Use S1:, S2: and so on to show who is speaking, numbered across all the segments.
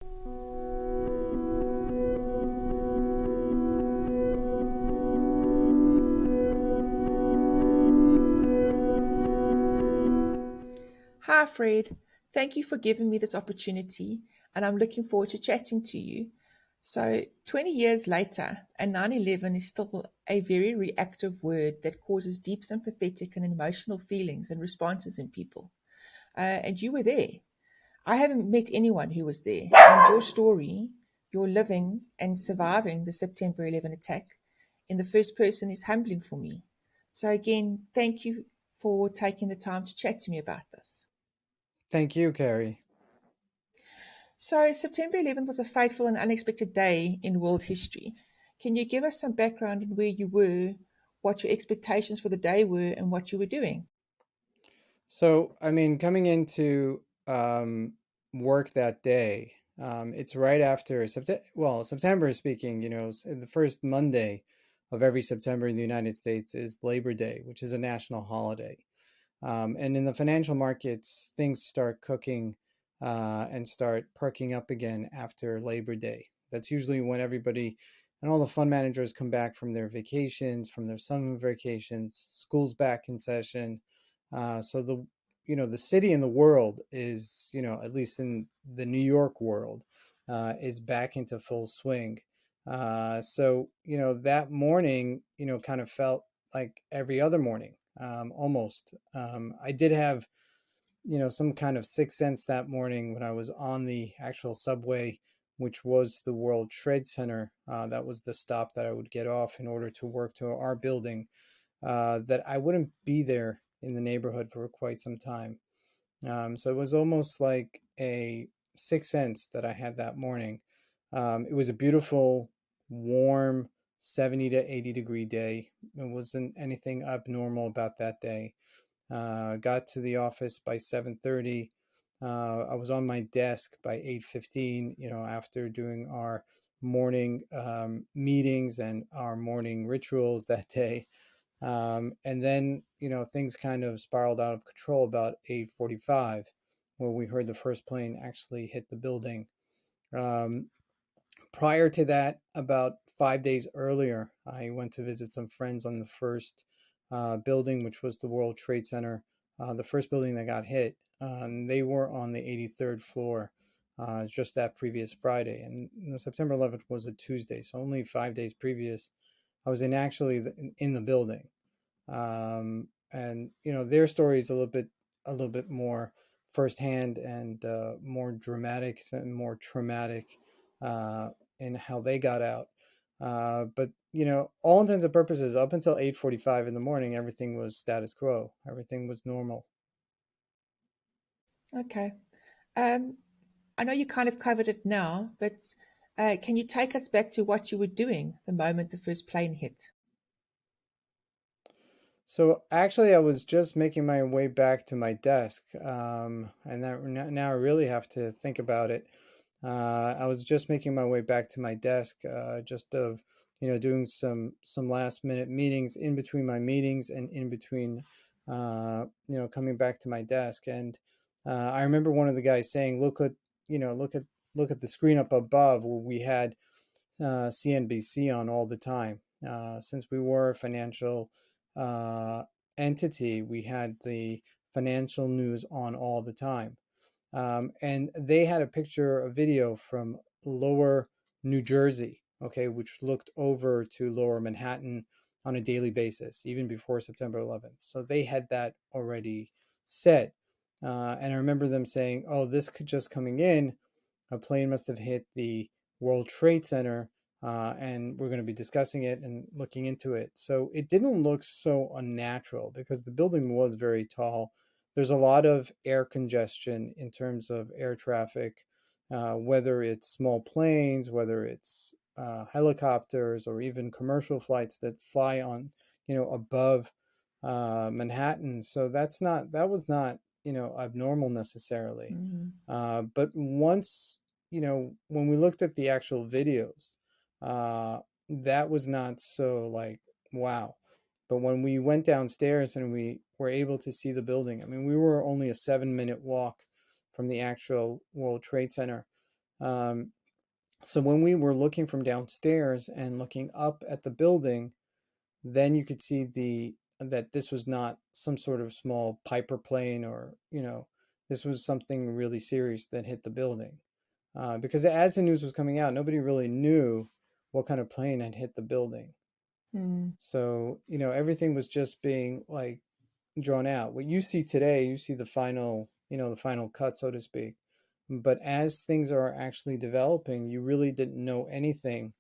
S1: Hi, Fred. Thank you for giving me this opportunity, and I'm looking forward to chatting to you. So, 20 years later, and 9/11 is still a very reactive word that causes deep sympathetic and emotional feelings and responses in people. And you were there. I haven't met anyone who was there, and your story, your living and surviving the September 11 attack in the first person is humbling for me. So, again, thank you for taking the time to chat to me about this.
S2: Thank you, Kerry.
S1: So, September 11th was a fateful and unexpected day in world history. Can you give us some background on where you were, what your expectations for the day were, and what you were doing?
S2: So, coming into work that day, it's right after September speaking, the first Monday of every September in the United States is Labor Day, which is a national holiday. And in the financial markets, things start cooking and start perking up again after Labor Day. That's usually when everybody and all the fund managers come back from their vacations, from their summer vacations, school's back in session. So the city and the world is, at least in the New York world, is back into full swing. So that morning, kind of felt like every other morning, almost. I did have, some kind of sixth sense that morning when I was on the actual subway, which was the World Trade Center. That was the stop that I would get off in order to work to our building, that I wouldn't be there in the neighborhood for quite some time. So it was almost like a sixth sense that I had that morning. It was a beautiful, warm, 70 to 80-degree day. It wasn't anything abnormal about that day. Got to the office by 7:30. I was on my desk by 8:15. After doing our morning meetings and our morning rituals that day. And then, things kind of spiraled out of control about 8:45, where we heard the first plane actually hit the building. Um, Prior to that, about 5 days earlier, I went to visit some friends on the first building, which was the World Trade Center, the first building that got hit. They were on the 83rd floor just that previous Friday. And September 11th was a Tuesday, so only 5 days previous, I was in the building. And their story is a little bit more firsthand and more dramatic and more traumatic uh, in how they got out. But all intents and purposes, up until 8:45 in the morning, everything was status quo. Everything was normal.
S1: Okay. Um, I know you kind of covered it now, but can you take us back to what you were doing the moment the first plane hit?
S2: So actually, I was just making my way back to my desk, and now I really have to think about it. I was just making my way back to my desk, just of doing some last minute meetings in between my meetings and in between coming back to my desk. And I remember one of the guys saying, look at the screen up above where we had CNBC on all the time. Since we were a financial uh, entity, we had the financial news on all the time. And they had a video from lower New Jersey, okay, which looked over to lower Manhattan on a daily basis, even before September 11th. So they had that already set. And I remember them saying, oh, this could just coming in, a plane must have hit the World Trade Center, and we're going to be discussing it and looking into it. So it didn't look so unnatural because the building was very tall. There's a lot of air congestion in terms of air traffic, whether it's small planes, whether it's helicopters, or even commercial flights that fly on, above Manhattan. So that was not, abnormal necessarily.
S1: Mhm.
S2: But once, when we looked at the actual videos, that was not so like, wow. But when we went downstairs and we were able to see the building, I mean, we were only a 7-minute walk from the actual World Trade Center. Um, so when we were looking from downstairs and looking up at the building, then you could see the that this was not some sort of small Piper plane, or this was something really serious that hit the building. Because as the news was coming out, nobody really knew what kind of plane had hit the building.
S1: Mm,
S2: So everything was just being like drawn out. What you see today, you see the final cut, so to speak. But as things are actually developing, you really didn't know anything,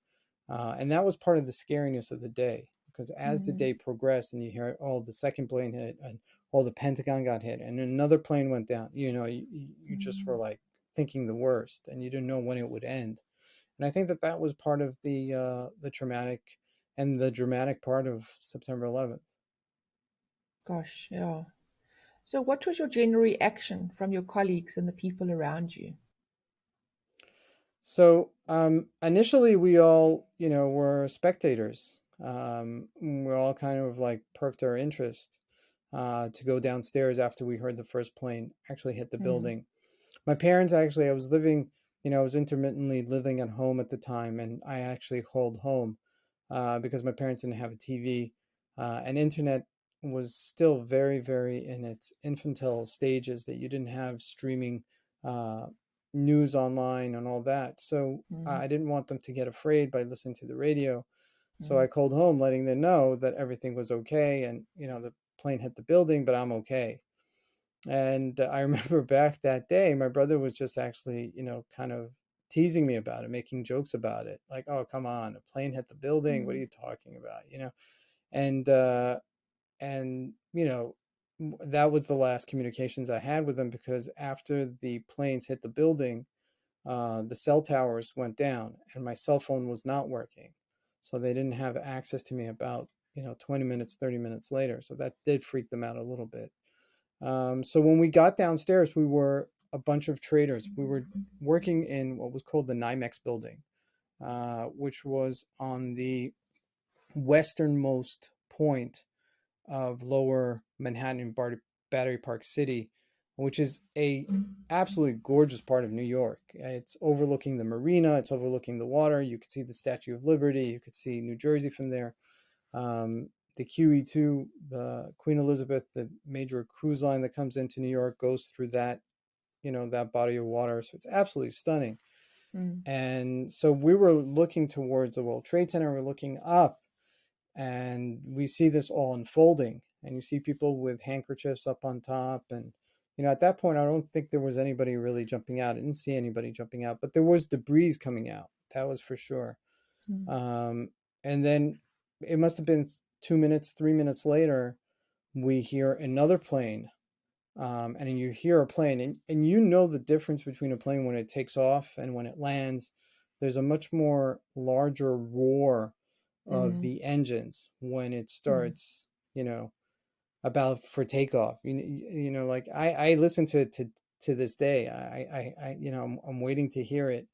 S2: and that was part of the scariness of the day. Because as the
S1: mm,
S2: day progressed, and you hear, oh, the second plane hit, and oh, the Pentagon got hit, and another plane went down. You just were
S1: mm.
S2: like thinking the worst, and you didn't know when it would end. And I think that that was part of the traumatic and the dramatic part of September 11th.
S1: Gosh, yeah. So, what was your general reaction from your colleagues and the people around you?
S2: So initially, we all, were spectators. We all kind of like perked our interest to go downstairs after we heard the first plane actually hit the
S1: Mm,
S2: building. My parents actually, I was living, I was intermittently living at home at the time, and I actually called home because my parents didn't have a TV, and internet was still very, very in its infantile stages, that you didn't have streaming uh, news online and all that. So
S1: mm,
S2: I didn't want them to get afraid by listening to the radio. So
S1: mm,
S2: I called home, letting them know that everything was okay, and the plane hit the building, but I'm okay. And I remember back that day, my brother was just actually, kind of teasing me about it, making jokes about it. Like, oh, come on, a plane hit the building. What are
S1: mm,
S2: you talking about? And, uh, and, that was the last communications I had with him, because after the planes hit the building, the cell towers went down and my cell phone was not working. So they didn't have access to me about, 20 minutes, 30 minutes later. So that did freak them out a little bit. So when we got downstairs, we were a bunch of traders. We were working in what was called the NYMEX building, which was on the westernmost point of lower Manhattan, Battery Park City, which is a absolutely gorgeous part of New York. It's overlooking the marina, it's overlooking the water. You could see the Statue of Liberty, you could see New Jersey from there. The QE2, the Queen Elizabeth, the major cruise line that comes into New York, goes through that body of water. So it's absolutely stunning.
S1: mm,
S2: And so we were looking towards the World Trade Center, we're looking up, and we see this all unfolding. And you see people with handkerchiefs up on top. And, at that point, I don't think there was anybody really jumping out. I didn't see anybody jumping out, but there was debris coming out. That was for sure.
S1: mm,
S2: Um, and then it must have been 2 minutes, 3 minutes later, we hear another plane. And you hear a plane, and the difference between a plane when it takes off and when it lands. There's a much more larger roar of
S1: mm,
S2: the engines when it
S1: mm,
S2: starts, you know, about for takeoff. Like I listen to it to this day. I'm waiting to hear it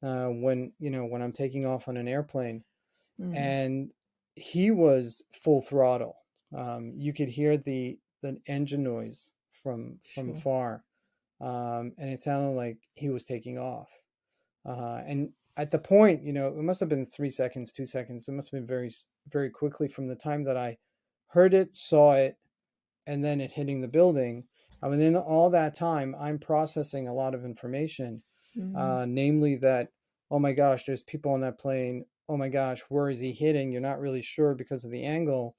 S2: when I'm taking off on an airplane.
S1: mm.
S2: And he was full throttle. You could hear the engine noise from
S1: Sure.
S2: far, and it sounded like he was taking off. And at the point, it must have been 3 seconds, 2 seconds. It must have been very, very quickly from the time that I heard it, saw it, and then it hitting the building. I mean, in all that time, I'm processing a lot of information,
S1: Mm,
S2: namely that, oh my gosh, there's people on that plane. Oh my gosh, where is he hitting? You're not really sure because of the angle.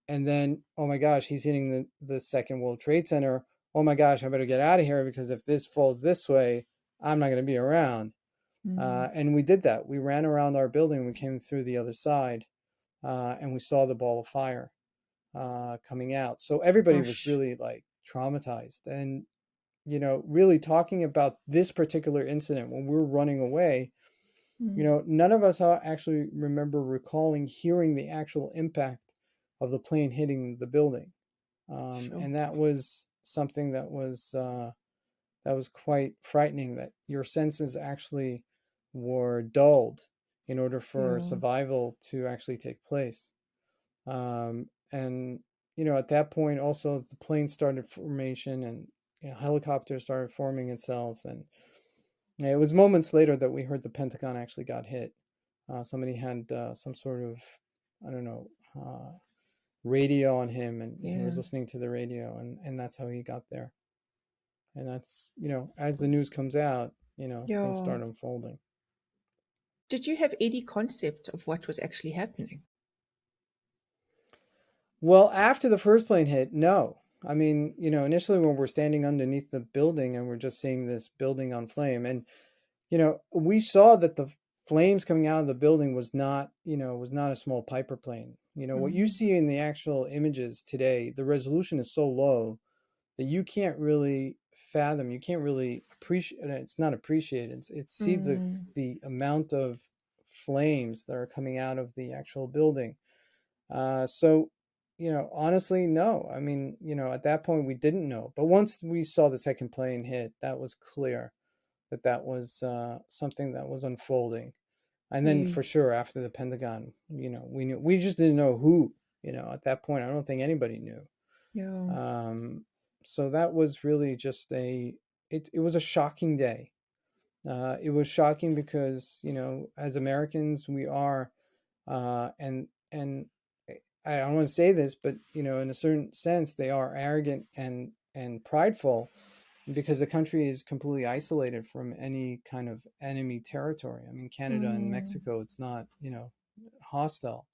S2: And then, oh my gosh, he's hitting the second World Trade Center. Oh my gosh, I better get out of here, because if this falls this way, I'm not going to be around.
S1: mm.
S2: And we did that. We ran around our building. We came through the other side, and we saw the ball of fire coming out. So everybody was
S1: Gosh.
S2: really like traumatized. And, really talking about this particular incident when we were running away,
S1: Mm,
S2: none of us actually remember recalling hearing the actual impact of the plane hitting the building.
S1: sure.
S2: And that was something that was quite frightening, that your senses actually were dulled in order for
S1: Yeah.
S2: survival to actually take place. And at that point, also the plane started formation, and helicopters started forming itself. And It was moments later that we heard the Pentagon actually got hit. Somebody had some sort of, I don't know, radio on him, and he was
S1: Yeah.
S2: listening to the radio, and that's how he got there. And that's, as the news comes out, things
S1: Yeah.
S2: start unfolding.
S1: Did you have any concept of what was actually happening?
S2: Well, after the first plane hit, no. I mean, initially when we're standing underneath the building and we're just seeing this building on flame, and we saw that the flames coming out of the building was not a small Piper plane. What you
S1: Mm,
S2: see in the actual images today, the resolution is so low that you can't really fathom, you can't really appreciate, it's not appreciate, it's see
S1: mm,
S2: the amount of flames that are coming out of the actual building. So, honestly, no. I mean, at that point we didn't know. But once we saw the second plane hit, that was clear that that was something that was unfolding. And then for
S1: yes.
S2: sure, after the Pentagon, we knew, we just didn't know who, at that point. I don't think anybody knew.
S1: Yeah.
S2: Um, so that was really just it was a shocking day. It was shocking because, as Americans, we are, and I don't want to say this, but in a certain sense, they are arrogant and prideful because the country is completely isolated from any kind of enemy territory. I mean, Canada and
S1: Mm,
S2: Mexico, it's not, hostile.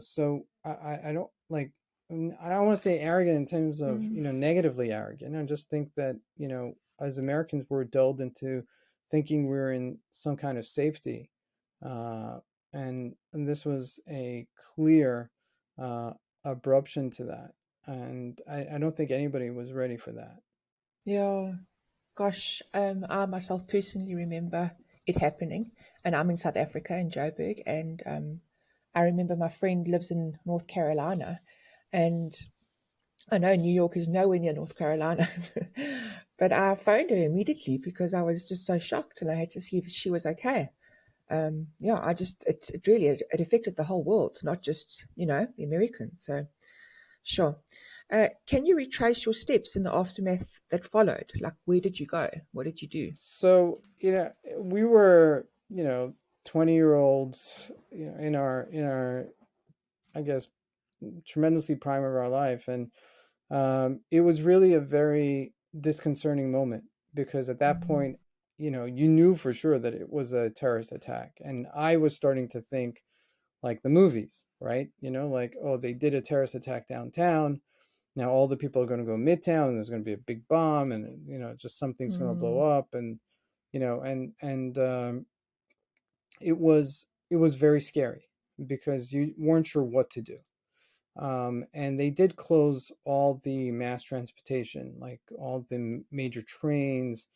S2: So I don't like. I don't want to say arrogant in terms of
S1: mm,
S2: negatively arrogant. I just think that as Americans we're dulled into thinking we're in some kind of safety, uh, and this was a clear uh, abruption to that, and I don't think anybody was ready for that.
S1: yeah. Gosh, I myself personally remember it happening, and I'm in South Africa in Joburg, and I remember my friend lives in North Carolina, and I know New York is nowhere near North Carolina, but I phoned her immediately because I was just so shocked, and I had to see if she was okay. Yeah, it really it affected the whole world, not just the Americans. So sure. Can you retrace your steps in the aftermath that followed? Like, where did you go? What did you do?
S2: So we were 20-year-olds in our I guess tremendously prime of our life, and it was really a very disconcerting moment because at that
S1: Mm,
S2: point, you knew for sure that it was a terrorist attack, and I was starting to think like the movies, right? Like, oh, they did a terrorist attack downtown. Now all the people are going to go midtown, and there's going to be a big bomb, and just something's going to blow
S1: mm,
S2: up, and it was very scary because you weren't sure what to do. And they did close all the mass transportation, like all the major trains.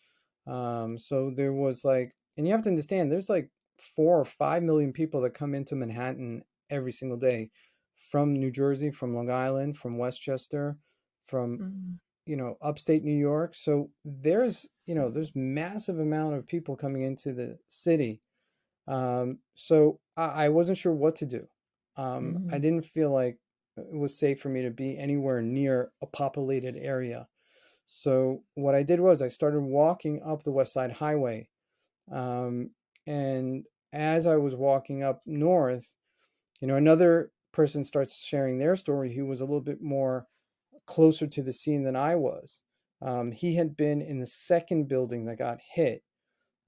S2: So there was like, and you have to understand, there's like 4 or 5 million people that come into Manhattan every single day from New Jersey, from Long Island, from Westchester, from
S1: mm,
S2: upstate New York. So there's massive amount of people coming into the city. So I wasn't sure what to do. I
S1: mm,
S2: didn't feel like it was safe for me to be anywhere near a populated area. So what I did was I started walking up the West Side Highway. Um, and as I was walking up north, another person starts sharing their story who was a little bit more closer to the scene than I was. He had been in the second building that got hit.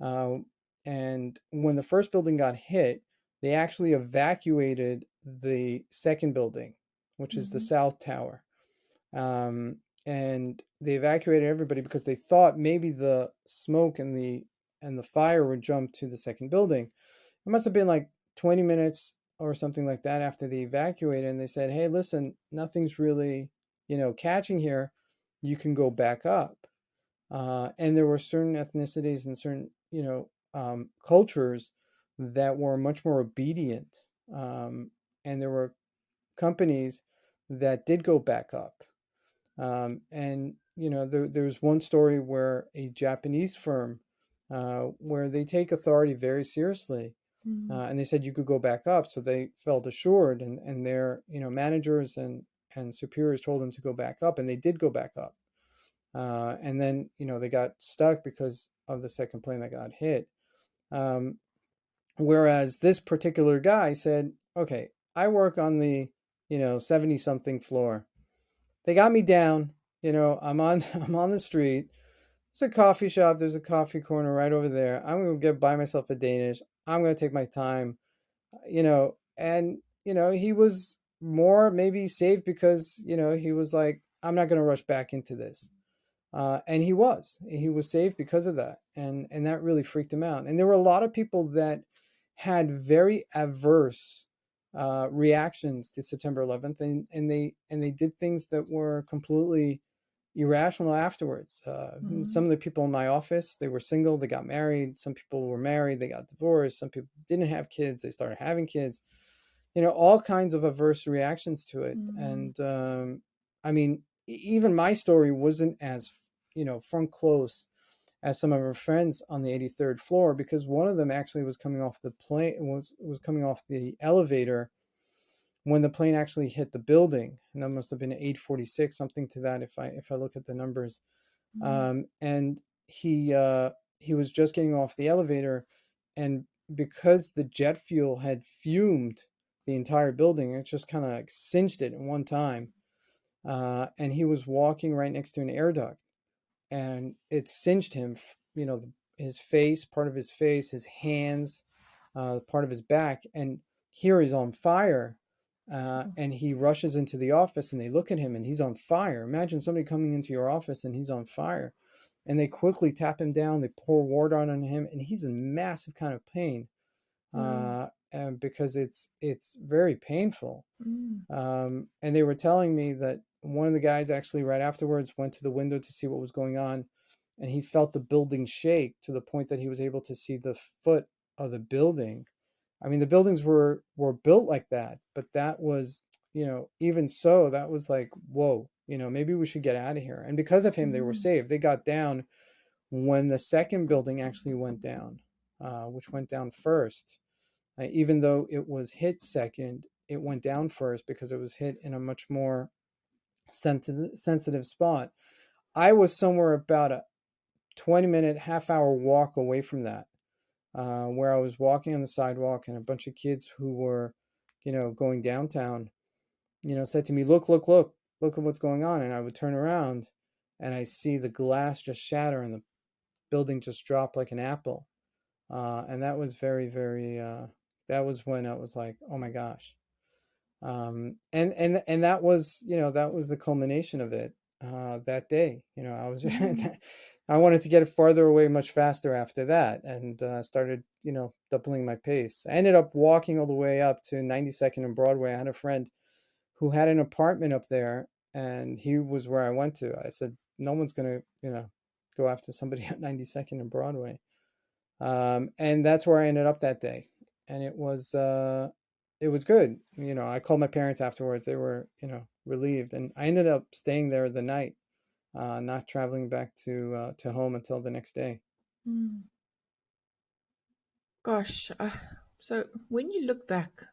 S2: Uh, and when the first building got hit, they actually evacuated the second building, which is the
S1: mm,
S2: South Tower. Um, and they evacuated everybody because they thought maybe the smoke and the fire would jump to the second building. It must have been like 20 minutes or something like that after they evacuated, and they said, "Hey, listen, nothing's really, catching here. You can go back up." And there were certain ethnicities and certain cultures that were much more obedient, and there were companies that did go back up. And there's one story where a Japanese firm, where they take authority very seriously,
S1: mm,
S2: and they said you could go back up, so they felt assured, and their managers and superiors told them to go back up, and they did go back up. And then, they got stuck because of the second plane that got hit. Um, Whereas this particular guy said, okay, I work on the, 70 something floor. They got me down, I'm on I'm on the street. There's a coffee shop, there's a coffee corner right over there. I'm going to get buy myself a Danish. I'm going to take my time, and he was more maybe safe because, he was like, I'm not going to rush back into this. And he was safe because of that, and that really freaked him out. And there were a lot of people that had very adverse reactions to September 11th, and they did things that were completely irrational afterwards. Some
S1: Mm,
S2: of the people in my office, they were single, they got married. Some people were married, they got divorced. Some people didn't have kids, they started having kids. All kinds of adverse reactions to it.
S1: mm,
S2: And I mean, even my story wasn't as front close as some of our friends on the 83rd floor, because one of them actually was coming off the plane, was coming off the elevator when the plane actually hit the building, and that must have been 8:46, something to that, if I look at the numbers.
S1: mm,
S2: And he was just getting off the elevator, and because the jet fuel had fumed the entire building, it just kind of like cinched it in one time. And he was walking right next to an air duct, and it singed him. His face, part of his face, his hands, part of his back, and here he's on fire. And he rushes into the office, and they look at him, and he's on fire. Imagine somebody coming into your office and he's on fire, and they quickly tap him down. They pour water on him, and he's in massive kind of pain,
S1: mm,
S2: and because it's very painful.
S1: mm,
S2: And they were telling me that one of the guys actually right afterwards went to the window to see what was going on, and he felt the building shake to the point that he was able to see the foot of the building. I mean, the buildings were built like that, but that was, even so, that was like, whoa, maybe we should get out of here. And because of him, they were
S1: mm,
S2: saved. They got down when the second building actually went down, which went down first. Even though it was hit second, it went down first because it was hit in a much more sensitive spot. I was somewhere about a 20-minute, half-hour walk away from that, where I was walking on the sidewalk, and a bunch of kids who were, going downtown, said to me, "Look, look, look, look at what's going on." And I would turn around, and I see the glass just shatter, and the building just drop like an apple. And that was very, very. That was when I was like, "Oh my gosh." And that was the culmination of it. That day, I was
S1: mm,
S2: I wanted to get it farther away much faster after that, and started doubling my pace. I ended up walking all the way up to 92nd and Broadway. I had a friend who had an apartment up there, and he was where I went to. I said, no one's gonna go after somebody at 92nd and Broadway. And that's where I ended up that day, and it was good. I called my parents afterwards. They were relieved, and I ended up staying there the night, not traveling back to home until the next day.
S1: mm. Gosh, so when you look back,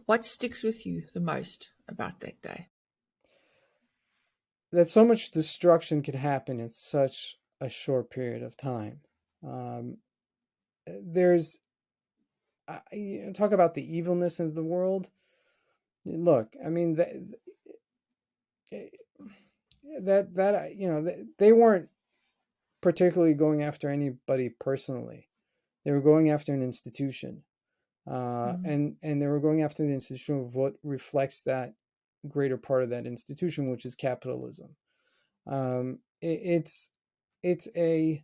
S1: what sticks with you the most about that day?
S2: That so much destruction could happen in such a short period of time. Um, there's talk about the evilness of the world. Look, I mean they weren't particularly going after anybody personally. They were going after an institution,
S1: Mm,
S2: and they were going after the institution of what reflects that greater part of that institution, which is capitalism. It's a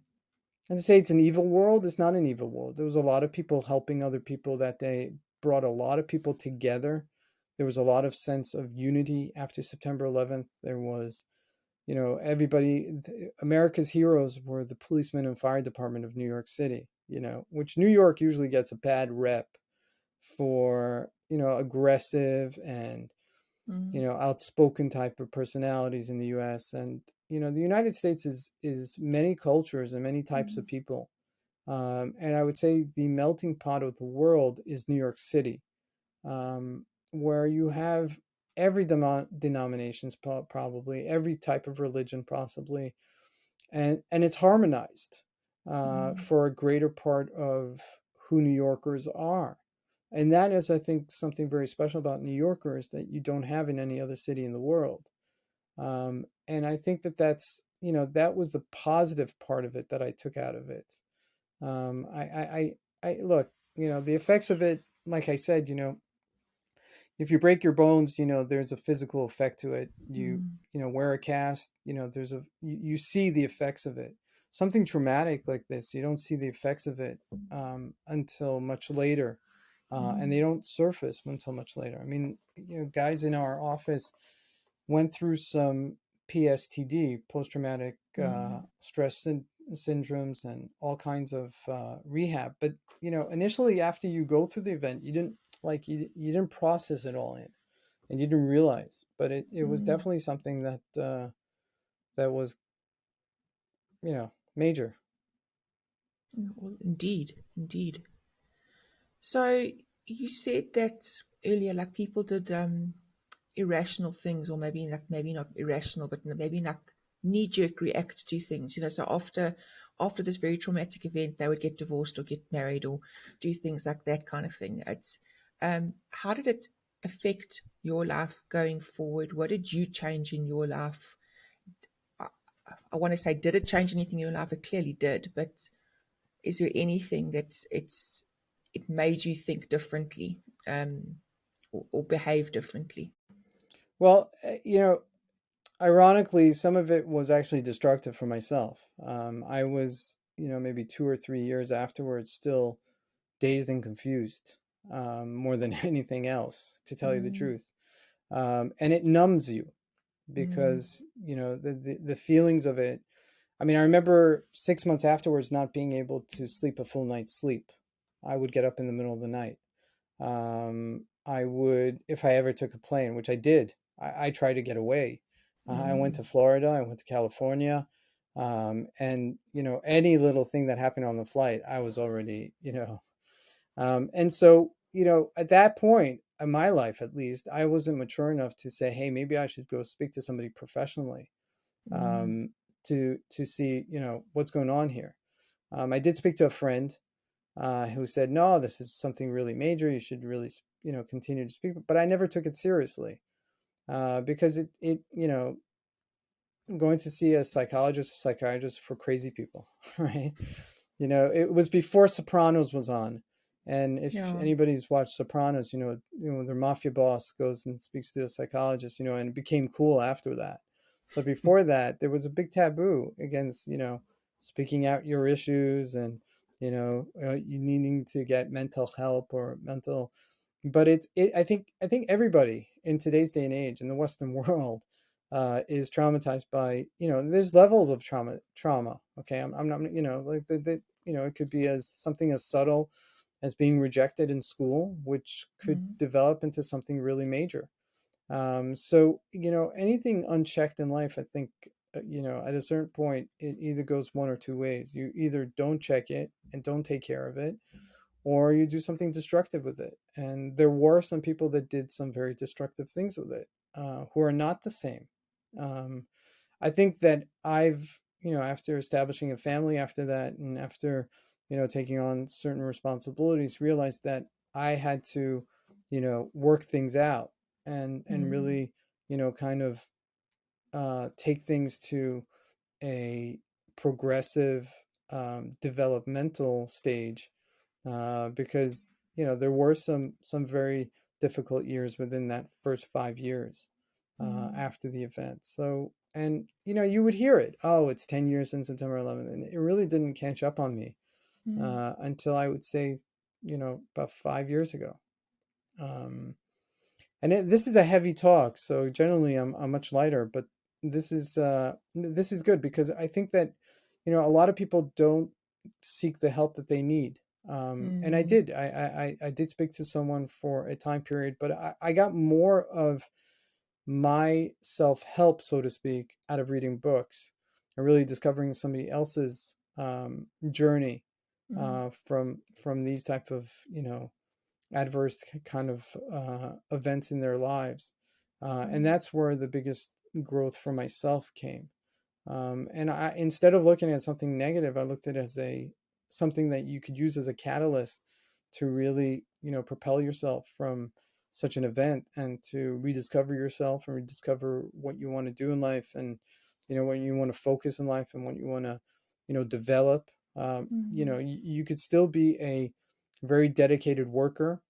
S2: And to say it's an evil world, it's not an evil world. There was a lot of people helping other people that day, brought a lot of people together. There was a lot of sense of unity after September 11th. There was, everybody, America's heroes were the policemen and fire department of New York City, which New York usually gets a bad rep for, aggressive and,
S1: mm,
S2: outspoken type of personalities in the US. And, the United States is many cultures and many types of
S1: mm,
S2: people. And I would say the melting pot of the world is New York City, where you have every denominations, probably every type of religion, possibly, and it's harmonized
S1: Mm,
S2: for a greater part of who New Yorkers are. And that is, I think, something very special about New Yorkers that you don't have in any other city in the world. And I think that that was the positive part of it that I took out of it. I look, the effects of it, like I said, if you break your bones, there's a physical effect to it.
S1: mm,
S2: Wear a cast, you see the effects of it. Something traumatic like this, you don't see the effects of it until much later, and they
S1: mm,
S2: don't surface until much later. I mean, guys in our office went through some PSTD, post-traumatic
S1: mm,
S2: syndromes, and all kinds of rehab. But initially, after you go through the event, you didn't process it all in, and you didn't realize. But it was
S1: mm.
S2: definitely something that was major.
S1: Well, indeed, indeed. So you said that earlier, like people did irrational things, or maybe not irrational, but maybe like knee jerk react to things. So after this very traumatic event, they would get divorced or get married or do things like that kind of thing. It's how did it affect your life going forward? What did you change in your life? I, I want to say, did it change anything in your life? It clearly did, but is there anything that it made you think differently, um, or behave differently?
S2: Well, ironically, some of it was actually destructive for myself. I was, maybe 2 or 3 years afterwards, still dazed and confused, more than anything else, to tell you the
S1: Mm,
S2: truth. And it numbs you
S1: mm,
S2: because the feelings of it. I mean, I remember 6 months afterwards not being able to sleep a full night's sleep. I would get up in the middle of the night. I would, if I ever took a plane, which I did. I tried to get away. I went
S1: mm,
S2: to Florida. I went to California. And any little thing that happened on the flight, I was already, and so, at that point in my life, at least, I wasn't mature enough to say, hey, maybe I should go speak to somebody professionally,
S1: mm,
S2: to see, what's going on here. I did speak to a friend who said, no, this is something really major. You should really, continue to speak. But I never took it seriously because going to see a psychologist or psychiatrist for crazy people, right? It was before Sopranos was on. And if
S1: yeah.
S2: anybody's watched Sopranos, their mafia boss goes and speaks to a psychologist, and it became cool after that. But before that, there was a big taboo against, speaking out your issues and, you needing to get mental help or mental. But I think everybody in today's day and age in the Western world is traumatized by, there's levels of trauma. Okay, I'm not, like it could be as something as subtle as being rejected in school, which could
S1: Mm,
S2: develop into something really major. So anything unchecked in life, I think, at a certain point, it either goes one or two ways. You either don't check it and don't take care of it, or you do something destructive with it. And there were some people that did some very destructive things with it, who are not the same. Um, I think that after establishing a family after that, and after, taking on certain responsibilities, realized that I had to, work things out, and
S1: mm,
S2: really, kind of take things to a progressive, developmental stage, because there were some very difficult years within that first 5 years
S1: mm,
S2: after the event. So, and you would hear it. Oh, it's 10 years since September 11th, and it really didn't catch up on me
S1: mm,
S2: until I would say, about 5 years ago. Um, and this is a heavy talk, so generally I'm much lighter, but this is good because I think that a lot of people don't seek the help that they need. And I
S1: mm,
S2: did. I did speak to someone for a time period, but I got more of my self help, so to speak, out of reading books and really discovering somebody else's journey
S1: mm,
S2: from these type of adverse kind of events in their lives. And
S1: Mm.
S2: that's where the biggest growth for myself came. And I, instead of looking at something negative, I looked at it as a something that you could use as a catalyst to really, propel yourself from such an event and to rediscover yourself and rediscover what you want to do in life, and what you want to focus in life and what you want to, develop.
S1: Mm.
S2: You could still be a very dedicated worker,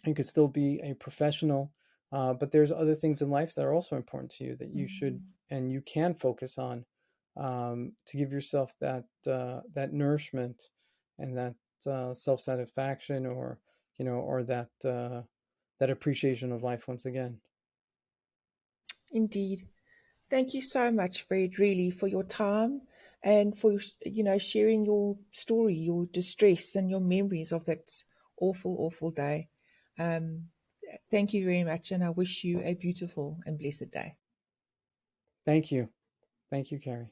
S2: you could still be a professional, but there's other things in life that are also important to you that you should
S1: Mm.
S2: and you can focus on, to give yourself that nourishment and that self satisfaction, or or that appreciation of life once again.
S1: Indeed. Thank you so much, Fred, really, for your time and for sharing your story, your distress, and your memories of that awful, awful day. Um, Thank you very much, and I wish you a beautiful and blessed day.
S2: Thank you, thank you, Carrie.